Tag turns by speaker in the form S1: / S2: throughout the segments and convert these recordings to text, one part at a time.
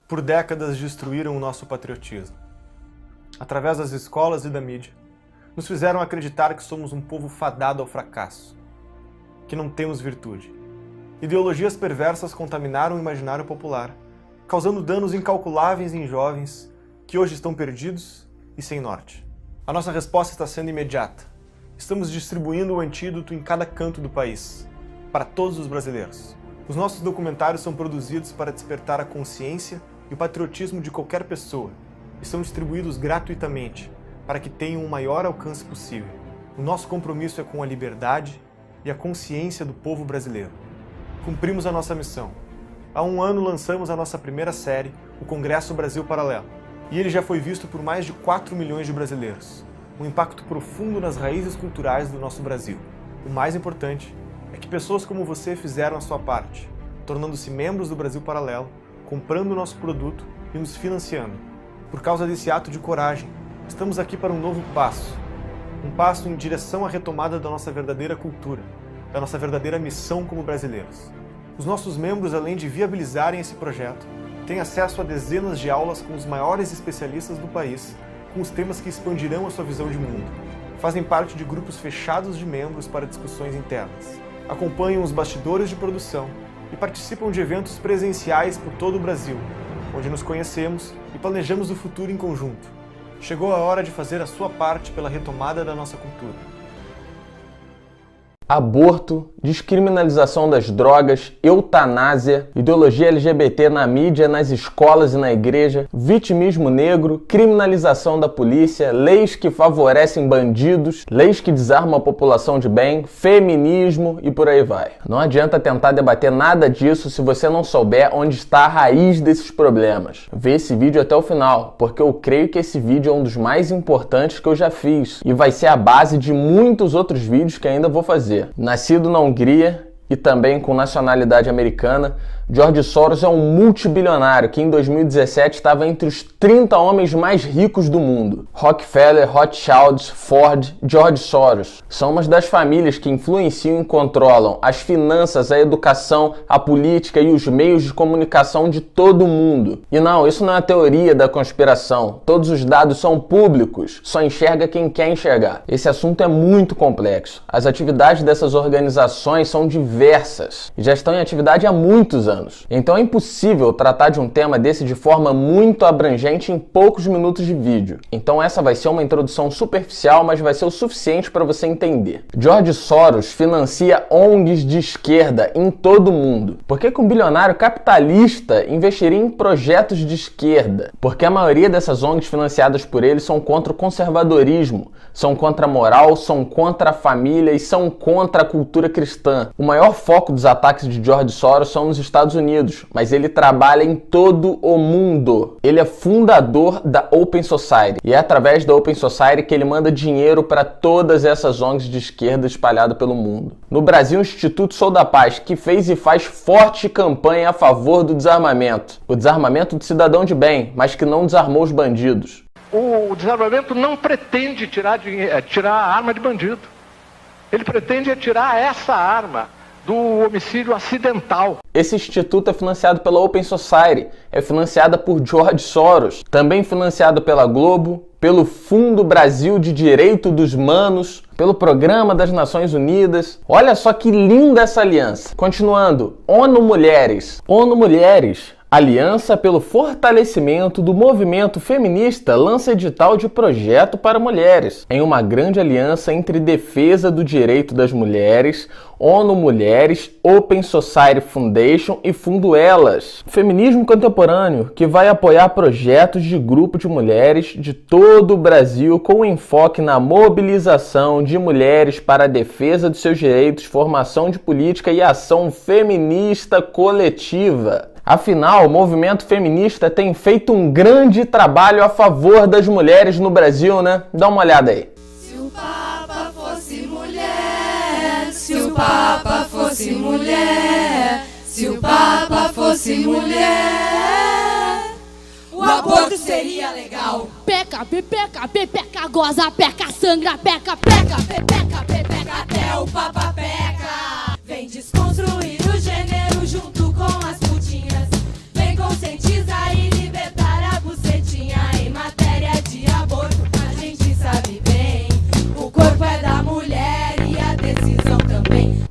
S1: por décadas destruíram o nosso patriotismo. Através das escolas e da mídia, nos fizeram acreditar que somos um povo fadado ao fracasso, que não temos virtude. Ideologias perversas contaminaram o imaginário popular, causando danos incalculáveis em jovens que hoje estão perdidos e sem norte. A nossa resposta está sendo imediata. Estamos distribuindo o antídoto em cada canto do país, para todos os brasileiros. Os nossos documentários são produzidos para despertar a consciência e o patriotismo de qualquer pessoa e são distribuídos gratuitamente para que tenham o maior alcance possível. O nosso compromisso é com a liberdade e a consciência do povo brasileiro. Cumprimos a nossa missão. Há um ano lançamos a nossa primeira série, o Congresso Brasil Paralelo, e ele já foi visto por mais de 4 milhões de brasileiros. Um impacto profundo nas raízes culturais do nosso Brasil. O mais importante é que pessoas como você fizeram a sua parte, tornando-se membros do Brasil Paralelo, comprando o nosso produto e nos financiando. Por causa desse ato de coragem, estamos aqui para um novo passo. Um passo em direção à retomada da nossa verdadeira cultura, da nossa verdadeira missão como brasileiros. Os nossos membros, além de viabilizarem esse projeto, têm acesso a dezenas de aulas com os maiores especialistas do país, com os temas que expandirão a sua visão de mundo. Fazem parte de grupos fechados de membros para discussões internas. Acompanham os bastidores de produção e participam de eventos presenciais por todo o Brasil, onde nos conhecemos e planejamos o futuro em conjunto. Chegou a hora de fazer a sua parte pela retomada da nossa cultura.
S2: Aborto, descriminalização das drogas, eutanásia, ideologia LGBT na mídia, nas escolas e na igreja, vitimismo negro, criminalização da polícia, leis que favorecem bandidos, leis que desarmam a população de bem, feminismo e por aí vai. Não adianta tentar debater nada disso se você não souber onde está a raiz desses problemas. Vê esse vídeo até o final, porque eu creio que esse vídeo é um dos mais importantes que eu já fiz e vai ser a base de muitos outros vídeos que ainda vou fazer. Nascido na Hungria e também com nacionalidade americana, George Soros é um multibilionário que em 2017 estava entre os 30 homens mais ricos do mundo. Rockefeller, Rothschild, Ford, George Soros são uma das famílias que influenciam e controlam as finanças, a educação, a política e os meios de comunicação de todo o mundo. E não, isso não é a teoria da conspiração. Todos os dados são públicos, só enxerga quem quer enxergar. Esse assunto é muito complexo. As atividades dessas organizações são diversas e já estão em atividade há muitos anos. Então é impossível tratar de um tema desse de forma muito abrangente em poucos minutos de vídeo. Então essa vai ser uma introdução superficial, mas vai ser o suficiente para você entender. George Soros financia ONGs de esquerda em todo o mundo. Por que um bilionário capitalista investiria em projetos de esquerda? Porque a maioria dessas ONGs financiadas por ele são contra o conservadorismo, são contra a moral, são contra a família e são contra a cultura cristã. O maior foco dos ataques de George Soros são nos Estados Unidos, mas ele trabalha em todo o mundo. Ele é fundador da Open Society e é através da Open Society que ele manda dinheiro para todas essas ONGs de esquerda espalhadas pelo mundo. No Brasil, o Instituto Sou da Paz, que fez e faz forte campanha a favor do desarmamento. O desarmamento do cidadão de bem, mas que não desarmou os bandidos.
S3: O desarmamento não pretende tirar a arma de bandido. Ele pretende tirar essa arma do homicídio acidental.
S2: Esse instituto é financiado pela Open Society, é financiada por George Soros, também financiado pela Globo, pelo Fundo Brasil de Direito dos Manos, pelo Programa das Nações Unidas. Olha só que linda essa aliança. Continuando, ONU Mulheres. ONU Mulheres, Aliança pelo Fortalecimento do Movimento Feminista, lança edital de projeto para mulheres. Em uma grande aliança entre defesa do direito das mulheres, ONU Mulheres, Open Society Foundation e Fundo Elas. Feminismo contemporâneo, que vai apoiar projetos de grupo de mulheres de todo o Brasil com enfoque na mobilização de mulheres para a defesa dos seus direitos, formação de política e ação feminista coletiva. Afinal, o movimento feminista tem feito um grande trabalho a favor das mulheres no Brasil, né? Dá uma olhada aí.
S4: Se o Papa fosse mulher, se o Papa fosse mulher, se o Papa fosse mulher, o aborto seria legal.
S5: Peca, pepeca, pepeca, goza, peca, sangra, peca, peca, pepeca, pepeca,
S4: até o Papa peca. Vem desconstruir o gênero junto com as putinhas. Vem conscientizar e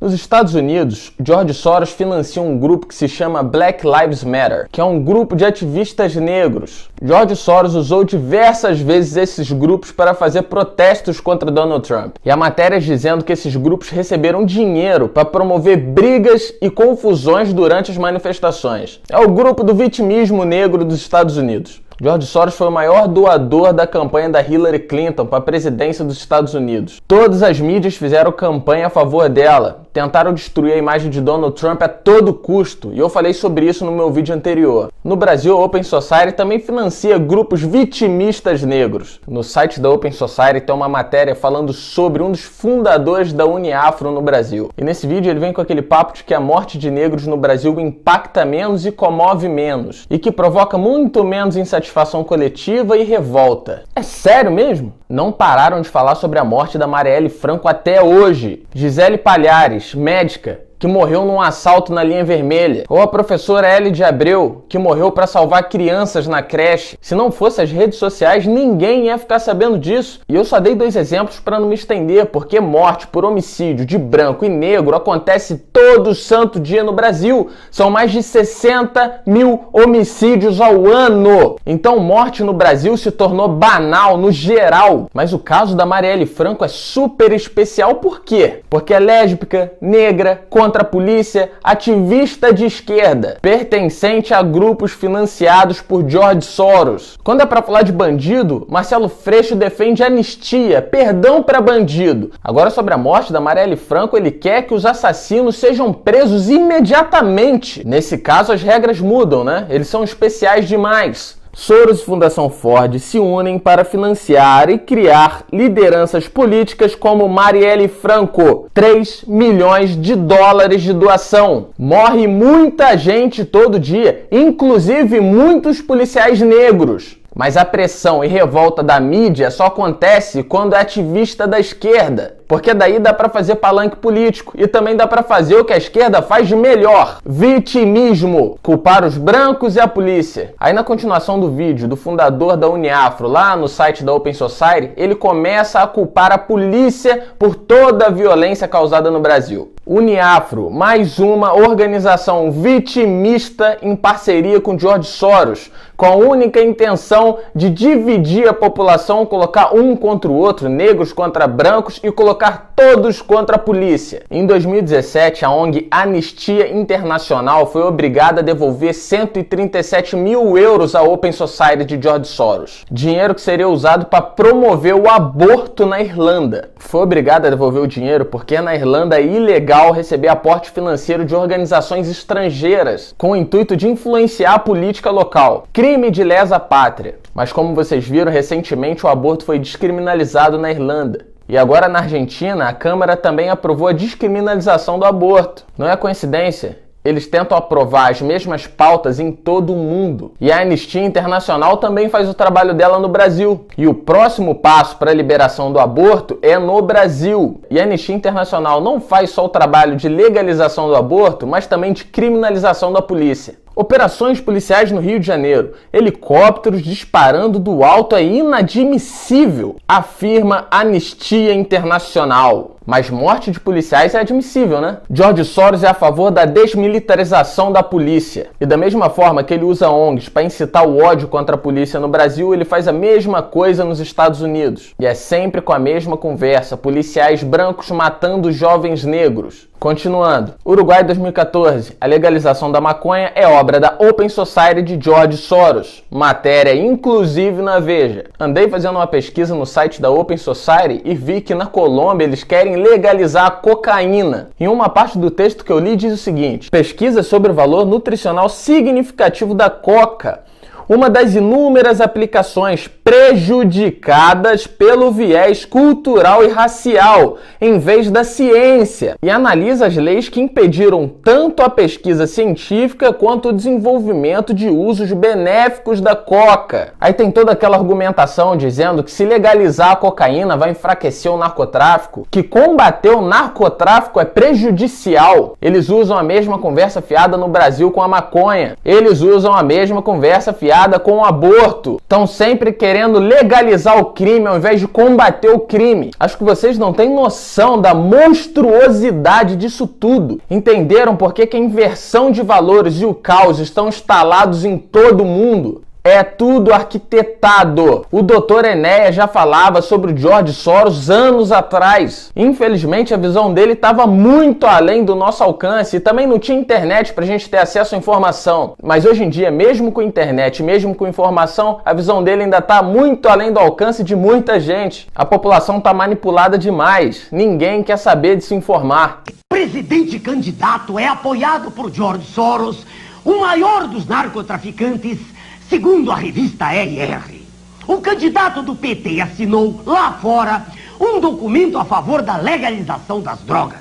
S2: Nos Estados Unidos, George Soros financia um grupo que se chama Black Lives Matter, que é um grupo de ativistas negros. George Soros usou diversas vezes esses grupos para fazer protestos contra Donald Trump. E há matérias dizendo que esses grupos receberam dinheiro para promover brigas e confusões durante as manifestações. É o grupo do vitimismo negro dos Estados Unidos. George Soros foi o maior doador da campanha da Hillary Clinton para a presidência dos Estados Unidos. Todas as mídias fizeram campanha a favor dela, tentaram destruir a imagem de Donald Trump a todo custo, e eu falei sobre isso no meu vídeo anterior. No Brasil, a Open Society também financia grupos vitimistas negros. No site da Open Society tem uma matéria falando sobre um dos fundadores da Uniafro no Brasil. E nesse vídeo ele vem com aquele papo de que a morte de negros no Brasil impacta menos e comove menos, e que provoca muito menos insatisfação coletiva e revolta. É sério mesmo? Não pararam de falar sobre a morte da Marielle Franco até hoje. Gisele Palhares, médica, que morreu num assalto na linha vermelha, ou a professora Ellie de Abreu, que morreu para salvar crianças na creche. Se não fosse as redes sociais, ninguém ia ficar sabendo disso. E eu só dei 2 exemplos para não me estender, porque morte por homicídio de branco e negro acontece todo santo dia no Brasil. São mais de 60 mil homicídios ao ano. Então morte no Brasil se tornou banal no geral. Mas o caso da Marielle Franco é super especial. Por quê? Porque é lésbica, negra, contra a polícia, ativista de esquerda, pertencente a grupos financiados por George Soros. Quando é pra falar de bandido, Marcelo Freixo defende anistia, perdão para bandido. Agora, sobre a morte da Marielle Franco, ele quer que os assassinos sejam presos imediatamente. Nesse caso, as regras mudam, né? Eles são especiais demais. Soros e Fundação Ford se unem para financiar e criar lideranças políticas como Marielle Franco. 3 milhões de dólares de doação. Morre muita gente todo dia, inclusive muitos policiais negros. Mas a pressão e revolta da mídia só acontece quando é ativista da esquerda, porque daí dá pra fazer palanque político e também dá pra fazer o que a esquerda faz de melhor: vitimismo, culpar os brancos e a polícia. Aí na continuação do vídeo do fundador da Uniafro, lá no site da Open Society, ele começa a culpar a polícia por toda a violência causada no Brasil. Uniafro, mais uma organização vitimista em parceria com George Soros, com a única intenção de dividir a população, colocar um contra o outro, negros contra brancos, e colocar todos contra a polícia. Em 2017, a ONG Anistia Internacional foi obrigada a devolver 137 mil euros à Open Society de George Soros. Dinheiro que seria usado para promover o aborto na Irlanda. Foi obrigada a devolver o dinheiro porque na Irlanda é ilegal receber aporte financeiro de organizações estrangeiras, com o intuito de influenciar a política local. Crime de lesa pátria. Mas como vocês viram, recentemente o aborto foi descriminalizado na Irlanda. E agora na Argentina, a Câmara também aprovou a descriminalização do aborto. Não é coincidência? Eles tentam aprovar as mesmas pautas em todo o mundo. E a Anistia Internacional também faz o trabalho dela no Brasil. E o próximo passo para a liberação do aborto é no Brasil. E a Anistia Internacional não faz só o trabalho de legalização do aborto, mas também de criminalização da polícia. Operações policiais no Rio de Janeiro. Helicópteros disparando do alto é inadmissível, afirma Anistia Internacional. Mas morte de policiais é admissível, né? George Soros é a favor da desmilitarização da polícia. E da mesma forma que ele usa ONGs para incitar o ódio contra a polícia no Brasil, ele faz a mesma coisa nos Estados Unidos. E é sempre com a mesma conversa: policiais brancos matando jovens negros. Continuando, Uruguai 2014, a legalização da maconha é obra da Open Society de George Soros. Matéria inclusive na Veja. Andei fazendo uma pesquisa no site da Open Society e vi que na Colômbia eles querem legalizar a cocaína. Em uma parte do texto que eu li diz o seguinte: pesquisa sobre o valor nutricional significativo da coca, uma das inúmeras aplicações prejudicadas pelo viés cultural e racial, em vez da ciência, e analisa as leis que impediram tanto a pesquisa científica quanto o desenvolvimento de usos benéficos da coca. Aí tem toda aquela argumentação dizendo que se legalizar a cocaína vai enfraquecer o narcotráfico, que combater o narcotráfico é prejudicial. Eles usam a mesma conversa fiada no Brasil com a maconha. Eles usam a mesma conversa fiada piada com o aborto. Estão sempre querendo legalizar o crime ao invés de combater o crime. Acho que vocês não têm noção da monstruosidade disso tudo. Entenderam por que a inversão de valores e o caos estão instalados em todo o mundo? É tudo arquitetado. O Dr. Enéas já falava sobre o George Soros anos atrás. Infelizmente, a visão dele estava muito além do nosso alcance e também não tinha internet para a gente ter acesso à informação. Mas hoje em dia, mesmo com internet, mesmo com informação, a visão dele ainda está muito além do alcance de muita gente. A população está manipulada demais. Ninguém quer saber de se informar.
S6: Presidente candidato é apoiado por George Soros, o maior dos narcotraficantes, segundo a revista RR. O candidato do PT assinou lá fora um documento a favor da legalização das drogas.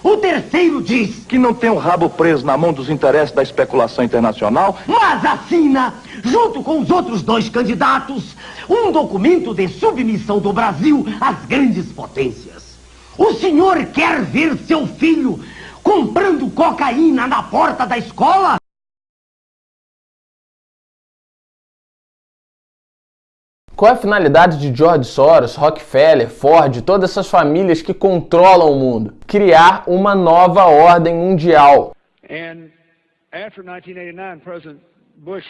S6: O terceiro diz
S3: Que não tem o rabo preso na mão dos interesses da especulação internacional.
S6: mas assina, junto com os outros dois candidatos, um documento de submissão do Brasil às grandes potências. O senhor quer ver seu filho comprando cocaína na porta da escola?
S2: Qual é a finalidade de George Soros, Rockefeller, Ford, todas essas famílias que controlam o mundo? Criar uma nova ordem mundial.
S7: And after 1989, President Bush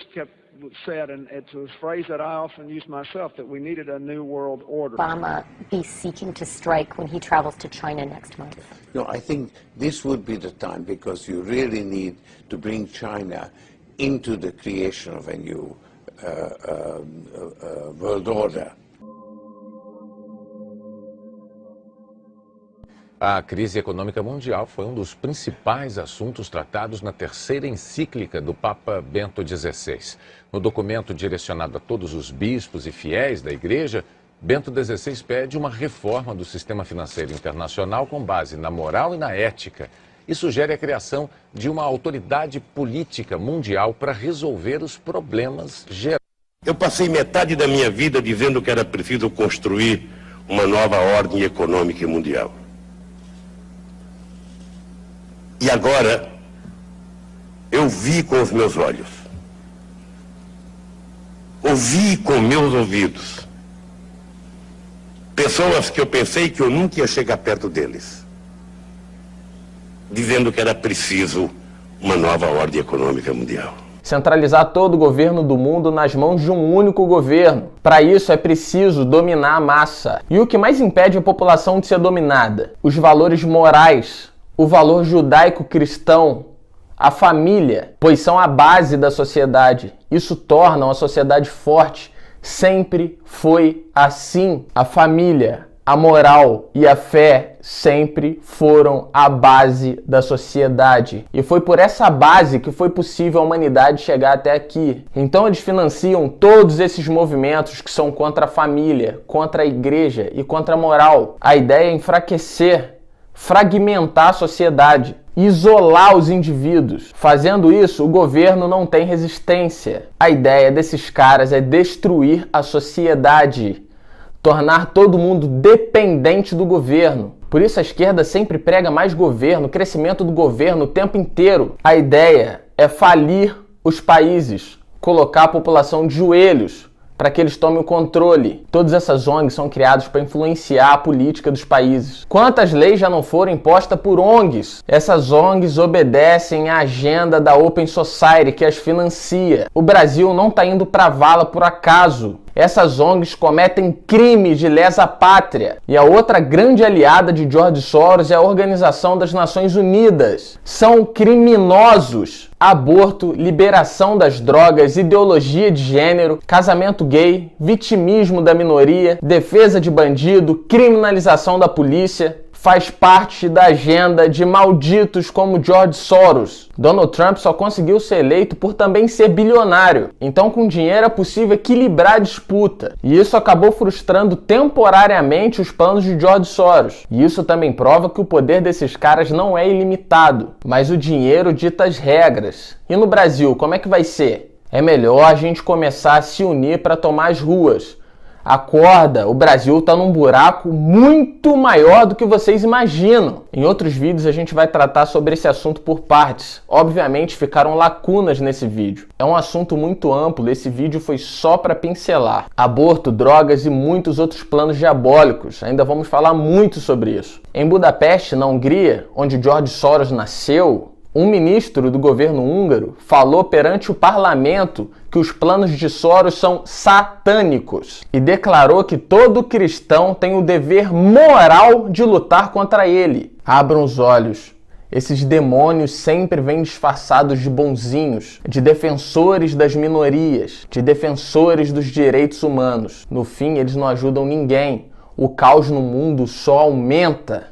S7: said, and it's a phrase that I often use myself, that we needed a new world order.
S8: Obama be seeking to strike when he travels to China next month?
S9: No, I think this would be the time, because you really need to bring China into the creation of a new world order.
S10: A crise econômica mundial foi um dos principais assuntos tratados na terceira encíclica do Papa Bento XVI. No documento direcionado a todos os bispos e fiéis da Igreja, Bento XVI pede uma reforma do sistema financeiro internacional com base na moral e na ética e sugere a criação de uma autoridade política mundial para resolver os problemas gerais.
S11: Eu passei metade da minha vida dizendo que era preciso construir uma nova ordem econômica mundial. E agora, eu vi com os meus olhos, ouvi com meus ouvidos, pessoas que eu pensei que eu nunca ia chegar perto deles, dizendo que era preciso uma nova ordem econômica mundial.
S2: Centralizar todo o governo do mundo nas mãos de um único governo. Para isso é preciso dominar a massa. E o que mais impede a população de ser dominada? Os valores morais, o valor judaico-cristão, a família, pois são a base da sociedade. Isso torna uma sociedade forte. Sempre foi assim. A família, a moral e a fé sempre foram a base da sociedade. E foi por essa base que foi possível a humanidade chegar até aqui. Então eles financiam todos esses movimentos que são contra a família, contra a igreja e contra a moral. A ideia é enfraquecer, fragmentar a sociedade, isolar os indivíduos. Fazendo isso, o governo não tem resistência. A ideia desses caras é destruir a sociedade, tornar todo mundo dependente do governo. Por isso a esquerda sempre prega mais governo, crescimento do governo o tempo inteiro. A ideia é falir os países, colocar a população de joelhos para que eles tomem o controle. Todas essas ONGs são criadas para influenciar a política dos países. Quantas leis já não foram impostas por ONGs? Essas ONGs obedecem à agenda da Open Society que as financia. O Brasil não está indo para a vala por acaso. Essas ONGs cometem crimes de lesa pátria. E a outra grande aliada de George Soros é a Organização das Nações Unidas. São criminosos. Aborto, liberação das drogas, ideologia de gênero, casamento gay, vitimismo da minoria, defesa de bandido, criminalização da polícia. Faz parte da agenda de malditos como George Soros. Donald Trump só conseguiu ser eleito por também ser bilionário. Então, com dinheiro é possível equilibrar a disputa. E isso acabou frustrando temporariamente os planos de George Soros. E isso também prova que o poder desses caras não é ilimitado, mas o dinheiro dita as regras. E no Brasil, como é que vai ser? É melhor a gente começar a se unir para tomar as ruas. Acorda, o Brasil está num buraco muito maior do que vocês imaginam. Em outros vídeos a gente vai tratar sobre esse assunto por partes. Obviamente ficaram lacunas nesse vídeo. É um assunto muito amplo, esse vídeo foi só para pincelar. Aborto, drogas e muitos outros planos diabólicos. Ainda vamos falar muito sobre isso. Em Budapeste, na Hungria, onde George Soros nasceu, um ministro do governo húngaro falou perante o parlamento que os planos de Soros são satânicos e declarou que todo cristão tem o dever moral de lutar contra ele. Abram os olhos. Esses demônios sempre vêm disfarçados de bonzinhos, de defensores das minorias, de defensores dos direitos humanos. No fim, eles não ajudam ninguém. O caos no mundo só aumenta.